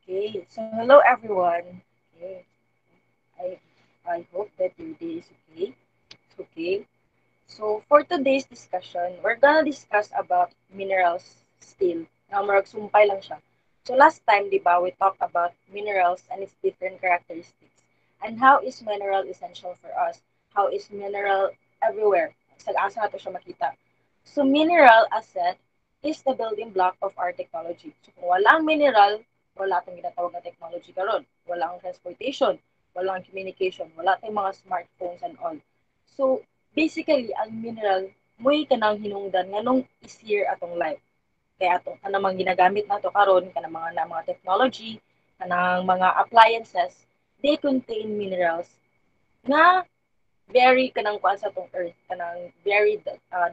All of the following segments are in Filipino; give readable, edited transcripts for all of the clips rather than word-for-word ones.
Okay, so hello everyone. Okay, I I hope that your day is okay. It's okay. So for today's discussion, we're gonna discuss about minerals still. Now, marag sumpay lang siya. So last time, di ba, we talked about minerals and its different characteristics. And how is mineral essential for us? How is mineral everywhere? Sa asa nato siya makita. So mineral, as said, is the building block of our technology. So kung walang mineral, wala tayong ginatawag na technology karon. Wala ang transportation, wala ang communication, wala tayong mga smartphones and all. So basically, ang mineral, mo'y kanang hinungdan nganong easier atong life. Kaya atong kanang mga ginagamit nato karon kanang mga technology, kanang mga appliances, they contain minerals nga very kanang kuan sa tong earth, kanang very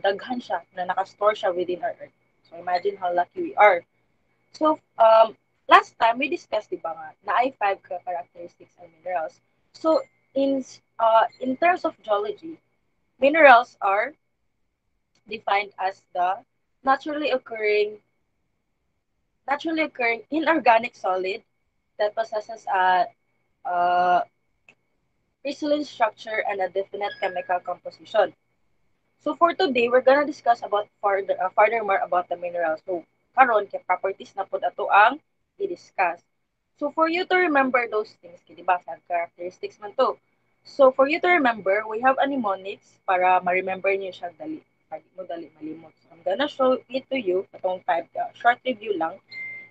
daghan siya na naka-store siya within our earth. So imagine how lucky we are. So last time we discussed di ba nga na ay five characteristics of minerals. So in terms of geology, minerals are defined as the naturally occurring naturally occurring inorganic solid that possesses a crystalline structure and a definite chemical composition. So for today, we're gonna discuss about furthermore about the minerals. So karon kay properties na pud ato ang i-discuss. So for you to remember those things, kay di ba sa characteristics man to. So for you to remember, we have a mnemonics para ma-remember niyo siya dali. Pwede mo dali malimot. So I'm gonna show it to you itong five short review lang.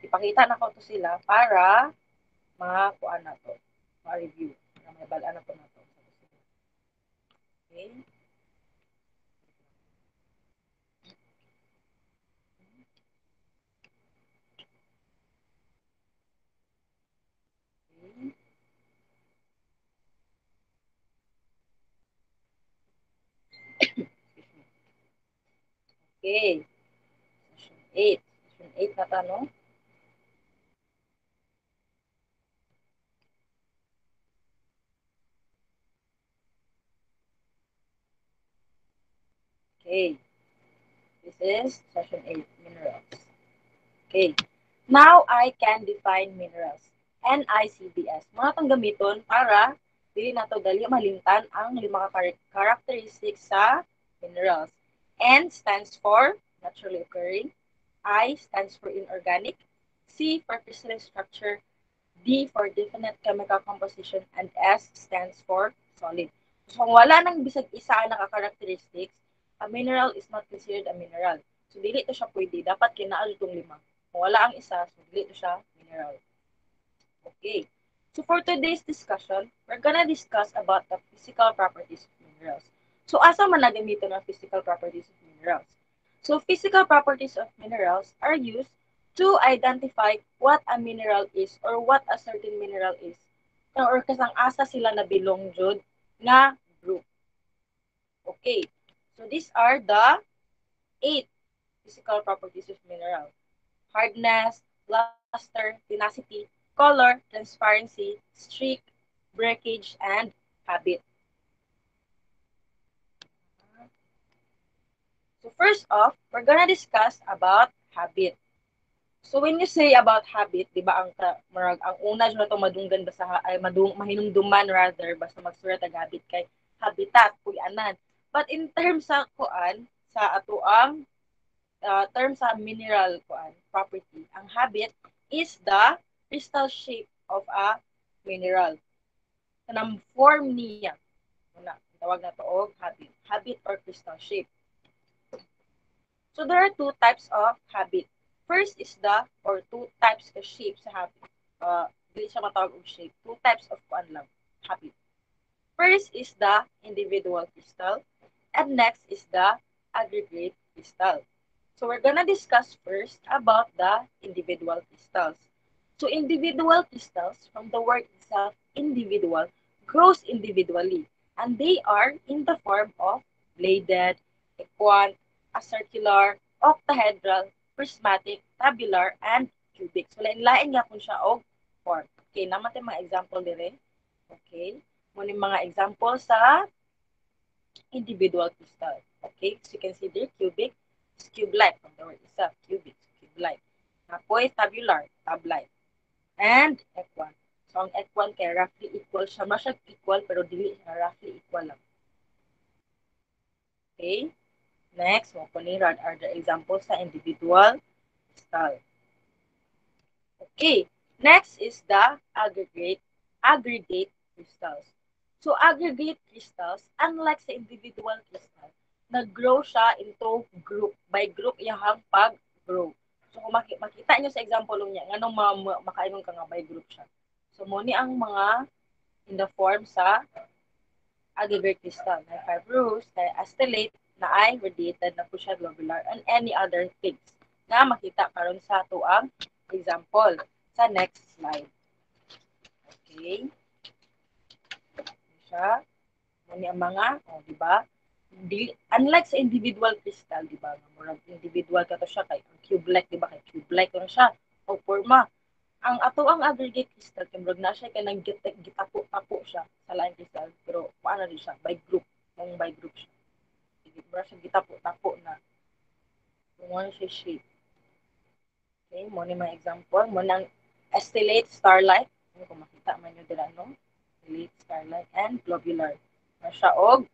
Ipakita na ko to sila para makakuha na to. Ma-review. Para may balaan na po na to. Okay? Okay. Okay. Session 8. Session 8 na tanong. Okay. This is session 8, minerals. Okay. Now, I can define minerals. NICBS. Mga itong gamiton para dili nato dali malimtan ang lima ka characteristics sa minerals. N stands for naturally occurring. I stands for inorganic. C for crystalline structure. D for definite chemical composition. And S stands for solid. So, kung wala nang bisag isa ang naka-characteristics, a mineral is not considered a mineral. So, dili to siya pwede. Dapat kinaal itong lima. Kung wala ang isa, so dili to siya mineral. Okay. So for today's discussion, we're gonna discuss about the physical properties of minerals. So asa man nagamito ng physical properties of minerals? So physical properties of minerals are used to identify what a mineral is or what a certain mineral is. Or kasang asa sila na belong jud nga group. Okay. So these are the 8 physical properties of mineral. Hardness, luster, tenacity, color, transparency, streak, breakage, and habit. So first off, we're gonna discuss about habit. So when you say about habit, di ba ang una jud nato madunggan basta ay mahinumduman rather basta magsurat ang habit kay habitat puy-anan. But in terms sa kuan sa ato ang term sa mineral kuan property, ang habit is the crystal shape of a mineral. Kanang form niya. Una, tawag na to og habit. Habit or crystal shape. So there are two types of habit. First is the or two types of shape sa habit. Dili siya matawag og shape. Two types of kuan lang habit. First is the individual crystal and next is the aggregate crystal. So we're gonna discuss first about the individual crystals. So individual crystals, from the word itself, individual, grows individually, and they are in the form of bladed, equant, acircular, octahedral, prismatic, tabular, and cubic. So lain-lain nga po siya og form. Okay, naman tayo mga example dire. Okay, muna yung mga example sa individual crystal. Okay, so you can see there, cubic, cube-like from the word itself, cubic, cube-like. Apoy, tabular, tab-like. and F1. So, ang F1 kay roughly equal siya. Masya equal pero dili siya roughly equal lang. Okay? Next, mo ko ni what are the examples sa individual crystal. Okay. Next is the aggregate crystals. So, aggregate crystals, unlike sa individual crystal, nag-grow siya into group. By group, iyahang pag-grow. So, kung makita nyo sa example niya, anong makainom ka nga by group siya. So, muni ang mga in the form sa aggregate crystal. Na fibrous, na astellate, na ay radiated na po siya globular, and any other things na makita karon sa tuang example sa next slide. Okay? Siya. Muni ang mga, di ba? Unlike sa individual crystal, di ba? Murag individual ka to siya kay cube-like, di ba? Kay cube-like lang siya. O forma. Ang ato ang aggregate crystal, kimbrog na siya kay nang gitapo siya sa lain crystal. Pero paano rin siya? By group. Nang by group siya. Mura siya gitapo na. Muna siya shape. Okay, mo ni mga example. Mo nang stellate, starlight. Ano kung makita man nyo dila, no? Stellate, starlight, and globular. Na siya og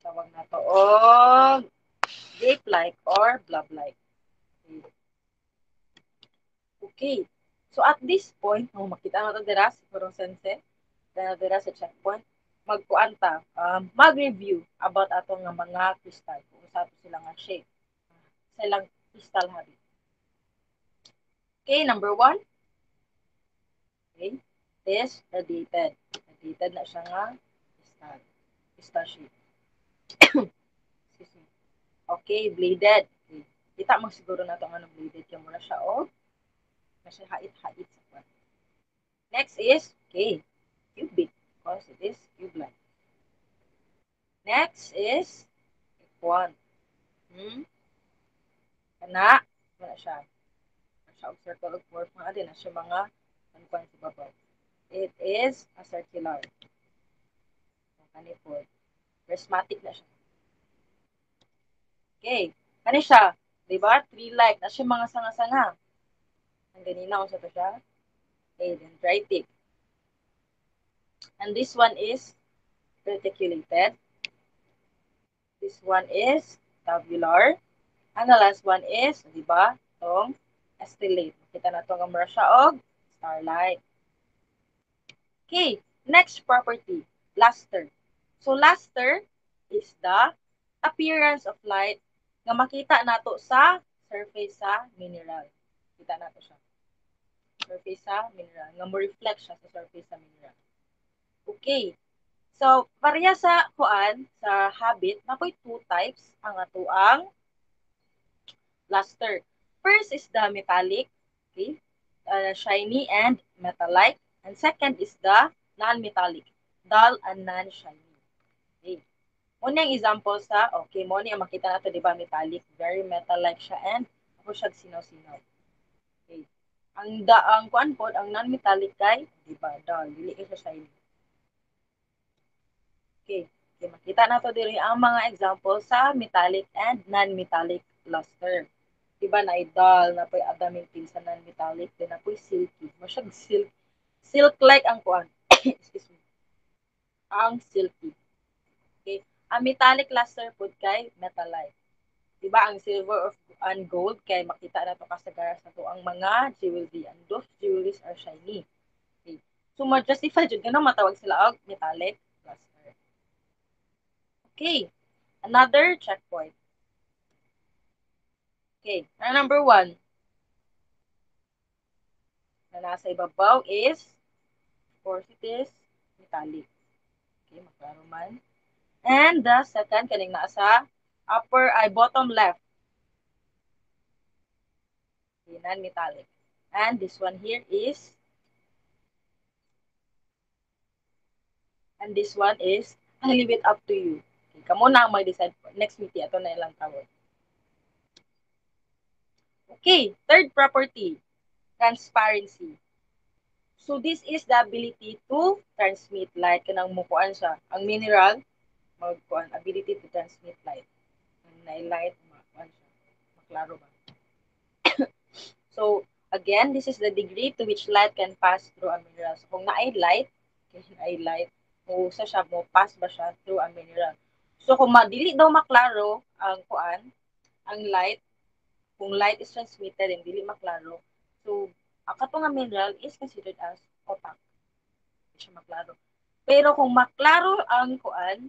tawag na to og grape-like or blob-like. Okay. So at this point, makita na ito dira si Kurong Sensei, dira sa checkpoint, magkuanta, mag-review about atong nga mga crystal, kung sa ato sila nga shape, silang crystal habit. Okay, number 1. Okay, is radiated. Radiated na siya nga crystal. Crystal shape. Excuse me. Okay, bladed. Okay. Kita mo siguro na ito nga bladed. Kaya muna siya o kasi hait-hait sa kwan. Next is, okay, cubic because it is cube-like. Next is F1. Kana, wala siya. Siya og circle of fourth mga din na siya mga kwan sa babaw. It is a circular. Kani po. Prismatic na siya. Okay. Kani siya. Diba? Tree-like. Na siya mga sanga-sanga. Ang ganina ko sa to siya. Okay, dendritic. And this one is reticulated. This one is tabular. And the last one is, di ba, itong stellate. Kita na itong amra siya og starlight. Okay, next property, luster. So, luster is the appearance of light nga makita nato sa surface sa mineral. Kita nato siya. Surface sa mineral. Nga mo-reflect siya sa surface sa mineral. Okay. So, pareha sa kuan, sa habit, nakoy 2 types ang atuang luster. First is the metallic, okay, shiny and metal-like. And second is the non-metallic, dull and non-shiny. Okay. Muna yung example sa, okay, muna yung makita nato, di ba, metallic, very metal-like siya, and ako siya sinaw-sinaw. Okay. Ang kuan po, ang non-metallic kay, di ba, dull, dili siya shiny. Okay. Okay, makita na to diri ang mga example sa metallic and non-metallic luster. Diba na dull, na po'y adaming pin sa non-metallic, din na po'y silky. Masyag silk-like ang kuan. Excuse me. Ang silky. Okay. Ang metallic luster po kay metal-like. Diba ang silver and gold kay makita na to kasagaras na to ang mga jewelry. And those jewelries are shiny. Okay. So, ma-justify dyan ka na matawag sila og metallic luster. Okay, another checkpoint. Okay, number 1 na nasa ibabaw is, of course, it is metallic. Okay, maklaro man. And the second, kaning nasa upper ay bottom left. Okay, non-metallic. And this one here is, and this one is, I leave it up to you. Okay, kamo na ang mag-decide. Next meeting, ito na ilang tawag. Okay, third property, transparency. So this is the ability to transmit light. Kanang mukuan siya. Ang mineral, magkuan, ability to transmit light. Ang light, makuan siya. Maklaro ba? So, Again, this is the degree to which light can pass through a mineral. So, kung naay light, usa siya mo pass ba siya through a mineral. So, kung dili daw maklaro ang kuan, ang light, kung light is transmitted and dili maklaro, so, ang katong mineral is considered as opaque. Hindi siya maklaro. Pero kung maklaro ang kuan,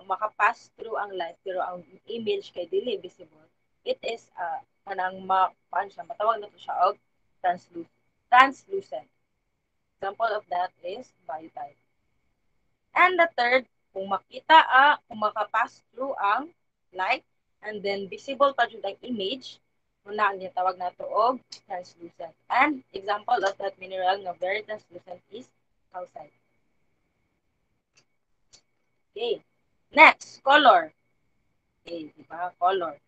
makapass through ang light, pero ang image kay dili visible, it is kanang kuan siya, matawag na to siya og translucent. Example of that is biotite. And the third, kung makita kung makapass through ang light, and then visible pa jud ang image, muna ang tawag nato og translucent. And example of that mineral nga very translucent is calcite. Okay. Next, color. Okay, di ba? Color.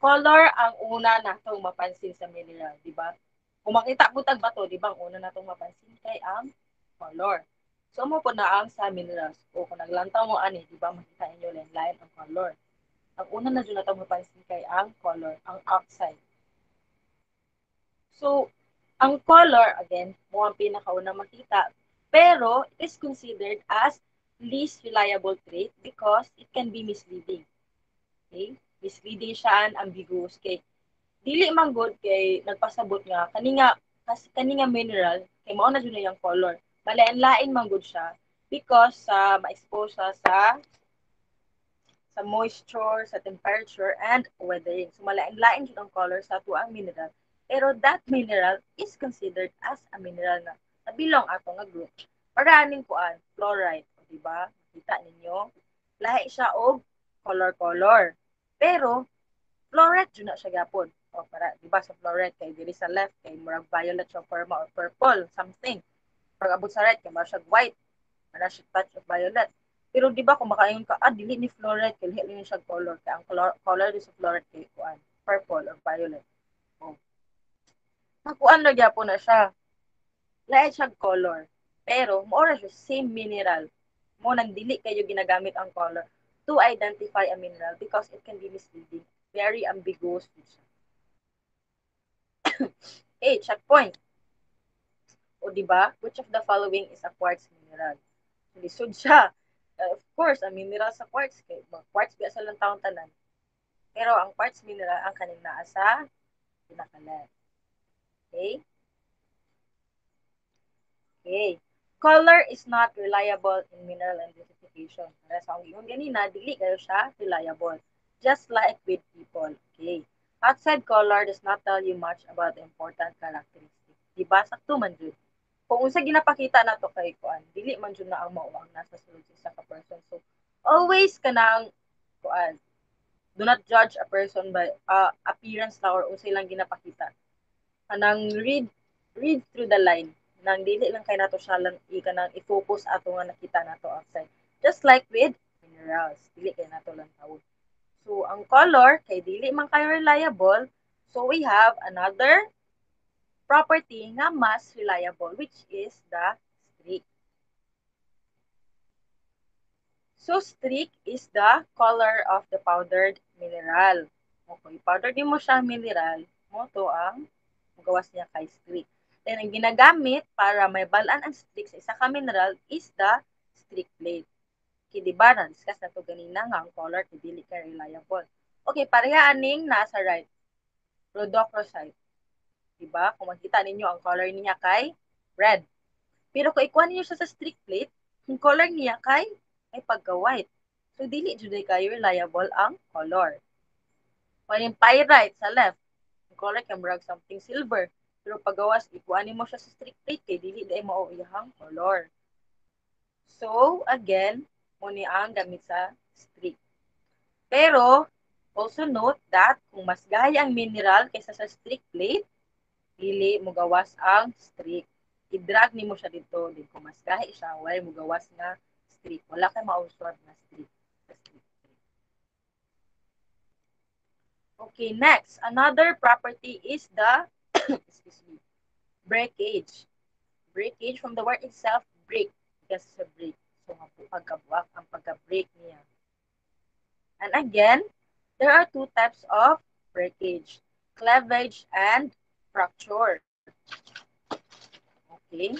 Color ang una natong mapansin sa mineral, di ba? Kung makita po tag bato, di ba, ang una natong mapansin kay ang color. So mo po na ang sa minerals. O kung naglantaw mo ani, di ba, makita inyo line ang color. Ang una na dyan natong mapansin kay ang color, ang outside. So, ang color, again, mo ang pinakauna makita, pero it is considered as least reliable trait because it can be misleading. Okay? Misleading siya and ambiguous kay dili man good kay nagpasabot nga kani nga mineral kay mao na jud yung color. Malain-lain man good siya because sa ma-expose sa moisture, sa temperature and weathering. So malain-lain jud ang color sa tuang mineral. Pero that mineral is considered as a mineral na nabilong ato nga group. Para aning kuan, fluorite, di ba? Kita ninyo, lahi siya og color. Pero fluorite jud na siya gyapon. O para di ba sa fluorite kay diri sa left kay murag violet siya forma or purple something. Pag abot sa right kay murag siya white, ana siya touch of violet. Pero di ba kung makaingon ka, dili ni fluorite kay dili ni siya color kay ang color di sa fluorite kay kuan, purple or violet. O. Nakuan na gyapon na siya. Lahi siya color. Pero mo ra siya same mineral. Mo nang dili kayo ginagamit ang color to identify a mineral because it can be misleading. Very ambiguous siya. Okay, checkpoint. O di ba? Which of the following is a quartz mineral? Lisod siya. Of course, ang mineral sa quartz, kay quartz biya sa lang taong tanan. Pero ang quartz mineral ang kaning naa sa pinaka-left. Okay? Okay. Color is not reliable in mineral identification. Para sa akong ingon ganina, dili kayo siya reliable. Just like with people. Okay. Outside color does not tell you much about the important characteristics. Diba? Sakto man jud. Kung unsa ginapakita nato kay kuan, dili man jud na ang mao ang nasa sulod sa ka person. So always kanang kuan, do not judge a person by appearance na or unsay lang ginapakita. Kanang read through the line nang dili lang kay nato siya lang kanang i-focus ato nga nakita nato outside. Just like with minerals, dili kay nato lang tawod. So ang color kay dili man kay reliable, so we have another property nga mas reliable which is the streak. So streak is the color of the powdered mineral. Okay, powder di mo siya mineral, mo to ang gawas niya kay streak. Then ang ginagamit para may balaan ang streak sa isa ka mineral is the streak plate. Okay, di ba? Na-discuss na to ganina nga ang color kay dili ka reliable. Okay, pareha aning nasa right. Rhodochrosite. Di ba? Kung makita ninyo ang color niya kay red. Pero kung ikuha ninyo siya sa streak plate, ang color niya kay ay pagka-white. So, dili jud kayo reliable ang color. Kung yung pyrite sa left, ang color kay murag something silver. Pero paggawas, ikuha mo siya sa streak plate kay dili dahil mao iyang color. So, again, muni ang gamit sa streak. Pero, also note that kung mas gaya ang mineral kaysa sa streak plate, dili mo gawas ang streak. I-drag nimo siya dito, din kung mas gahi siya, wala mo gawas na streak. Wala kay mausod na streak. Okay, next. Another property is the excuse me, breakage. Breakage from the word itself, break. Yes, sa break. So, pagkabuak ang pagka-break niya. And again, there are two types of breakage, cleavage and fracture. Okay?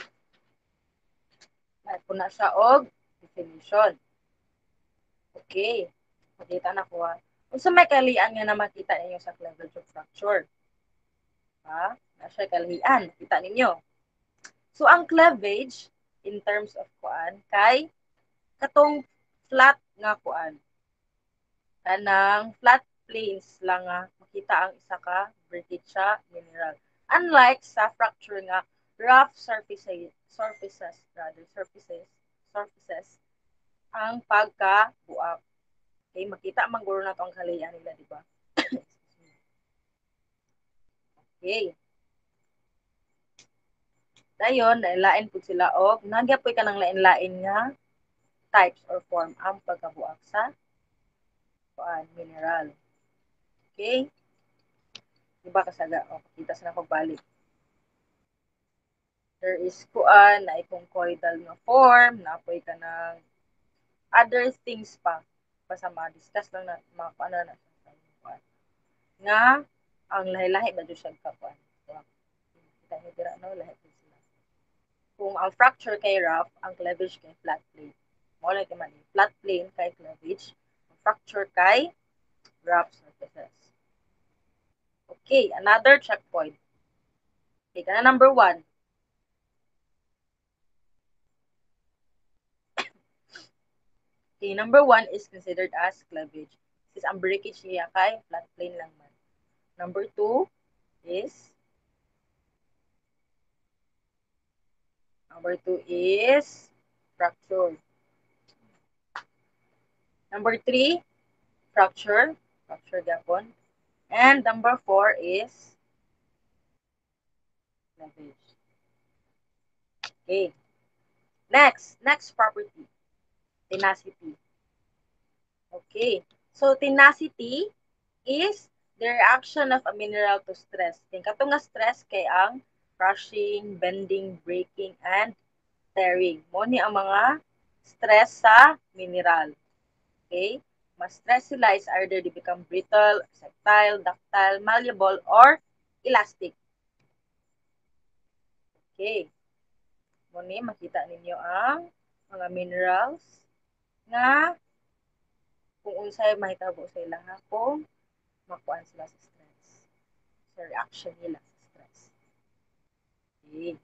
At na siya og definition. Okay. Makita na ko ha. Kung sa may kalian nga na makita ninyo sa cleavage of fracture. Ha? Na siya kalian. Makita ninyo. So, ang cleavage, in terms of kuan, kay katong flat nga kuan. Kanang flat planes lang nga makita ang isa ka Berticia mineral. Unlike sa fracture nga rough surfaces ang pagkabuak. Okay, makita man guro na to ang kalayan nila, di ba? Okay. Dayon, lain po sila og nagyapoy ka ng lain-lain nga types or form ang pagkabuak sa kuan mineral. Okay? Di ba kasaga? O, kita sa napagbalik. There is kuan na conchoidal nga form, napoy ka ng other things pa sa ma-discuss lang na mga kuan na nga ang lahi-lahi ba do siya kakuan. So, kita niyo dira no lahi sila. Kung ang fracture kay rough, ang cleavage kay flat plane. Mo lang man flat plane kay cleavage, ang fracture kay rough surfaces. Okay, another checkpoint. Okay, kana number 1. Okay, number 1 is considered as cleavage. Since ang breakage niya kay flat plane lang man. Number 2 is fracture. Number 3, fracture gapon. And number 4 is cleavage. Okay. Next property, tenacity. Okay. So tenacity is the reaction of a mineral to stress. Kaya kato nga stress kay ang crushing, bending, breaking, and tearing. Mo ni ang mga stress sa mineral. Okay? Mas stress sila is either they become brittle, ductile, malleable, or elastic. Okay. Mo ni makita ninyo ang mga minerals nga kung unsay mahitabo sa ilaha kung makuan sila sa stress. Sa reaction nila sa stress. Okay.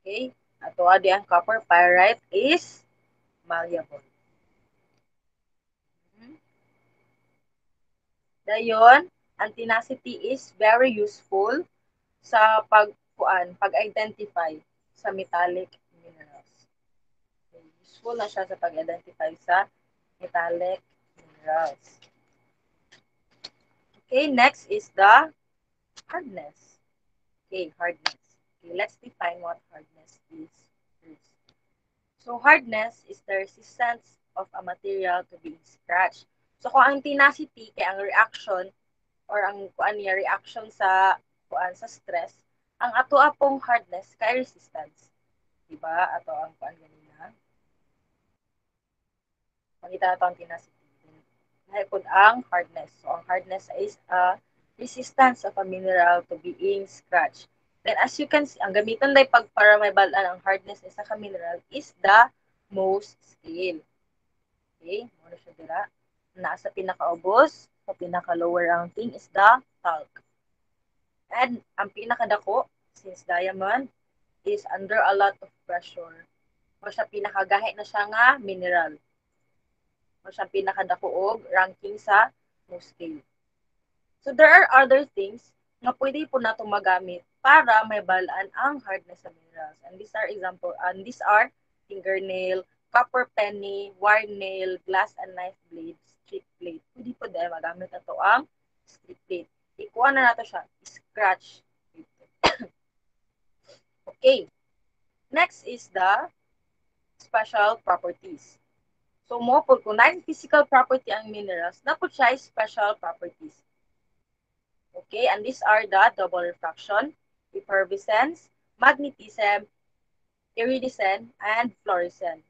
Okay. Ato adi ang copper pyrite is malleable. Dayon, ang tenacity is very useful sa pag-identify sa metallic minerals. Okay. Useful na siya sa pag-identify sa metallic minerals. Okay, next is the hardness. Okay, hardness. Okay, let's define what hardness is first. So, hardness is the resistance of a material to being scratched. So, kung ang tenacity kay ang reaction or ang kuan niya reaction sa kuan sa stress, ang ato apong hardness kay resistance. Diba? Ato ang kuan ganina. Makita nato ang tenacity. Nahipod ang hardness. So, ang hardness is a resistance of a mineral to being scratched. Then, as you can see, ang gamitan day pag para may balaan ang hardness isa ka mineral is the Mohs scale. Okay? Muna siya dira. Nasa pinakaubos, sa pinaka-lower ranking is the talc. And ang pinakadako, since diamond, is under a lot of pressure. O siya pinakagahi na siya nga mineral. O siya pinakadako og ranking sa Mohs scale. So there are other things na pwede po natong magamit para may balaan ang hardness sa minerals. And these are fingernail, copper penny, wire nail, glass and knife blade, strip plate. Pwede po dahil magamit na to ang strip plate. Ikuha na nato siya, scratch. Okay. Next is the special properties. So mo po kung physical property ang minerals, na po siya special properties. Okay, and these are the double refraction, effervescence, magnetism, iridescence, and fluorescence.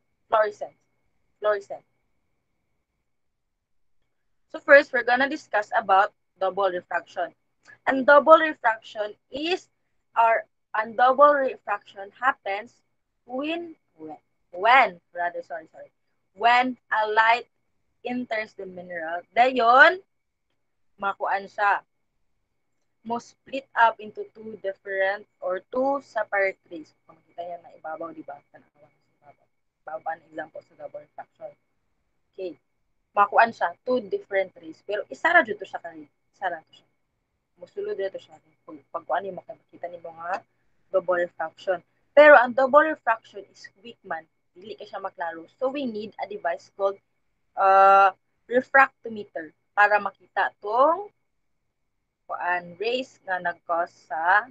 So first, we're gonna discuss about double refraction. And double refraction is or and double refraction happens when when a light enters the mineral, dayon makuan siya mo split up into two different or two separate rays. Kung makita niya na ibabaw, di ba? Tanawan sa ibabaw. Ibabaw na example sa double refraction. Okay. Makuan siya, two different rays. Pero isa ra dito siya kani. Isa ra to siya. Musulod dito siya. Pagkuan niyo makita niyo nga double refraction. Pero ang double refraction is weak man. Dili ka siya maklaro. So we need a device called refractometer para makita tong kuan rays nga nag-cause sa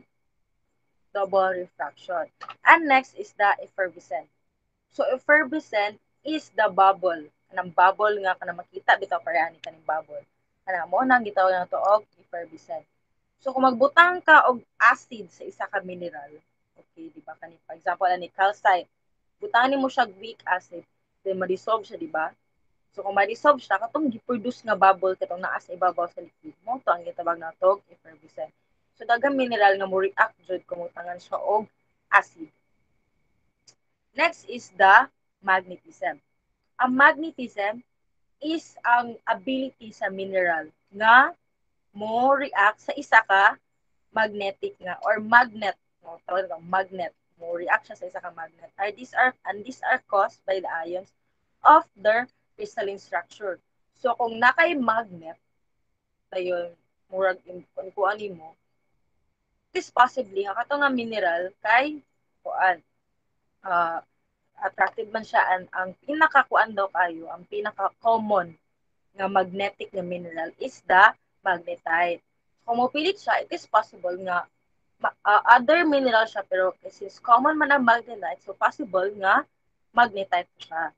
double refraction. And next is the effervescent. So effervescent is the bubble. Kanang bubble nga kanang makita bitaw pareha ni kaning bubble. Kana mo nang gitawag na to og effervescent. So kung magbutang ka og acid sa isa ka mineral, okay, di ba kani for example ani calcite, butangin mo siya weak acid, then ma-dissolve siya, di ba? So kung ma-dissolve siya, katong gi-produce nga bubble katong naa sa ibabaw sa liquid mo, to ang gitawag na tog effervescent. So daghang mineral nga mo react jud kung mutangan siya og acid. Next is the magnetism. Ang magnetism is ang ability sa mineral nga mo react sa isa ka magnetic nga or magnet, no, tawag magnet, mo react siya sa isa ka magnet. These are caused by the ions of their crystalline structure. So kung nakay magnet dayon murag kuan mo, it is possibly nga kato nga mineral kay kuan uh, attractive man siya ang pinakakuan daw kayo, ang pinaka common nga magnetic nga mineral is the magnetite. Kung mopilit siya, it is possible nga other mineral siya pero since common man ang magnetite, so possible nga magnetite siya.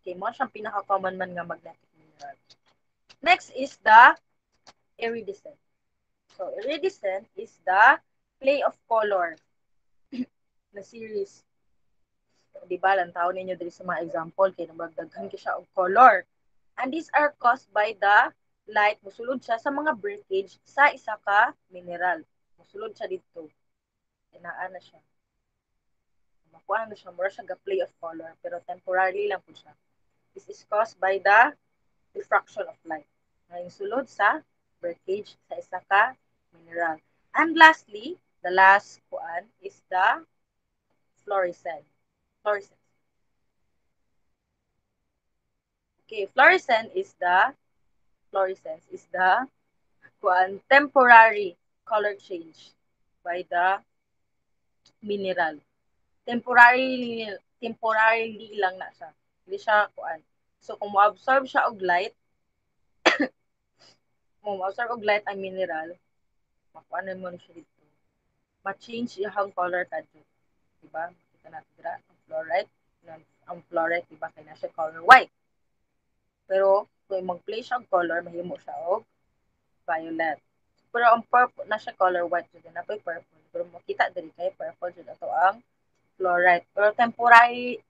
Okay, mo siyang pinaka-common man nga magnetic mineral. Next is the iridescent. So, iridescent is the play of color na series. Di ba, lantaw ninyo diri sa mga example, kaya nabagdaghan ka siya og color. And these are caused by the light. Musulod siya sa mga breakage sa isa ka mineral. Musulod siya dito. Inaan na siya. Makuha na siya. Mura siya ga-play of color. Pero temporarily lang po siya. This is caused by the diffraction of light. Ngayon sulod sa breakage sa isa ka mineral. And lastly, the last kuan is the fluorescent. Fluorescence. Okay, fluorescence is the kuan temporary color change by the mineral. Temporarily lang na siya. Hindi siya kuan. So kung mo-absorb siya og light, mo-absorb og light ang mineral, makuanan mo na siya dito. Ma-change yung color kadto. Diba? Kita natin dira ang fluorite. Ang fluorite, diba, kaya na siya color white. Pero kung mag-play siya og color, mahimo siya og violet. Pero ang purple na siya color white jud na pay purple. Pero makita diri kay purple jud ato ang fluorite. Pero temporarily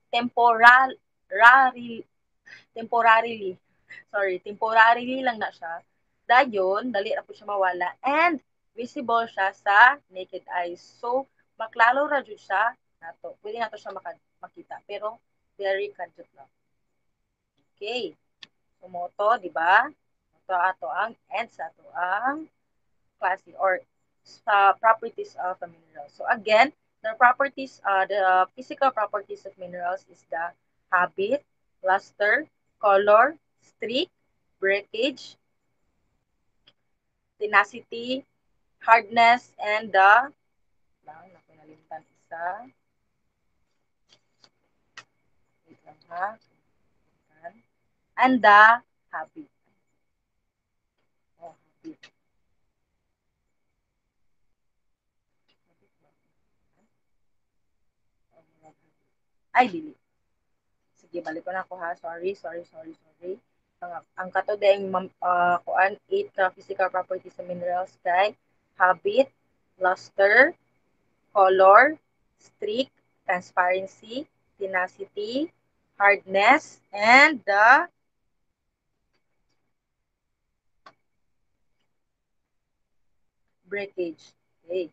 lang na siya. Dayon, dali ra po siya mawala and visible siya sa naked eyes. So, maklaro ra jud siya nato. Pwede nato siya makita pero very kadjut lang. Okay. Sumoto, di ba? Ito ato ang and sa ato ang klase or sa properties of a mineral. So again, the physical properties of minerals is the habit, luster, color, streak, breakage, tenacity, hardness, and the napinalimutan isa. Wait lang ha. And the habit. Oh, habit. Ay, dili. Sige, balik ko na ako ha. Sorry. Ang kato ding kuan 8 ka physical properties sa minerals kay habit, luster, color, streak, transparency, tenacity, hardness, and breakage. Okay.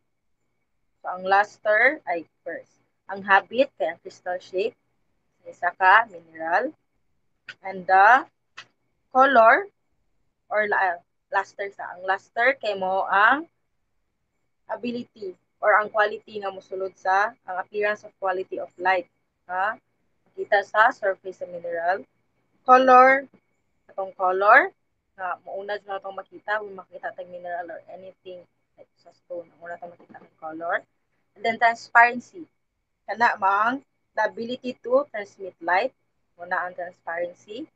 So, ang luster ay first. Ang habit kay ang crystal shape, isa ka mineral, and the color or luster sa. Ang luster kay mo ang ability or ang quality nga mosulod sa ang appearance of quality of light. Ha? Kita sa surface sa mineral. Color, atong color, na mauna na itong makita, kung makita tag mineral or anything like sa stone, mauna itong makita ng color. And then transparency, kana mang the ability to transmit light, muna ang transparency.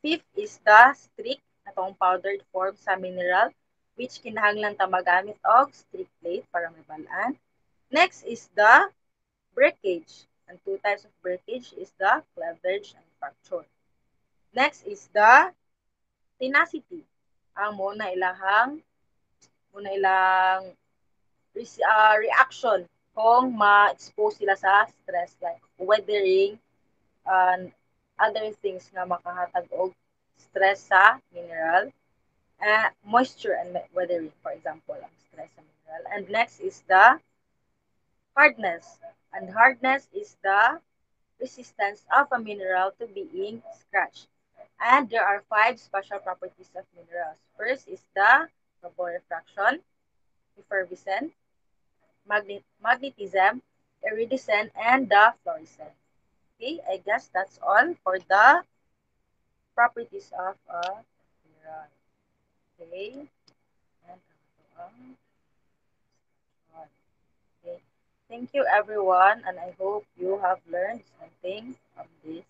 Fifth is the streak, atong powdered form sa mineral, which kinahanglan ta magamit og streak plate para may balaan. Next is the breakage. And two types of breakage is the cleavage and fracture. Next is the tenacity. Ang muna ilang reaction kung ma-expose sila sa stress like weathering and other things nga makahatag og stress sa mineral. Moisture and weathering, for example, ang stress sa mineral. And next is the hardness. And hardness is the resistance of a mineral to being scratched. And there are five special properties of minerals. First is the refraction, effervescent, magnetism, iridescent, and the fluorescent. Okay, I guess that's all for the properties of a mineral. Okay, and okay. Thank you everyone, and I hope you have learned something from this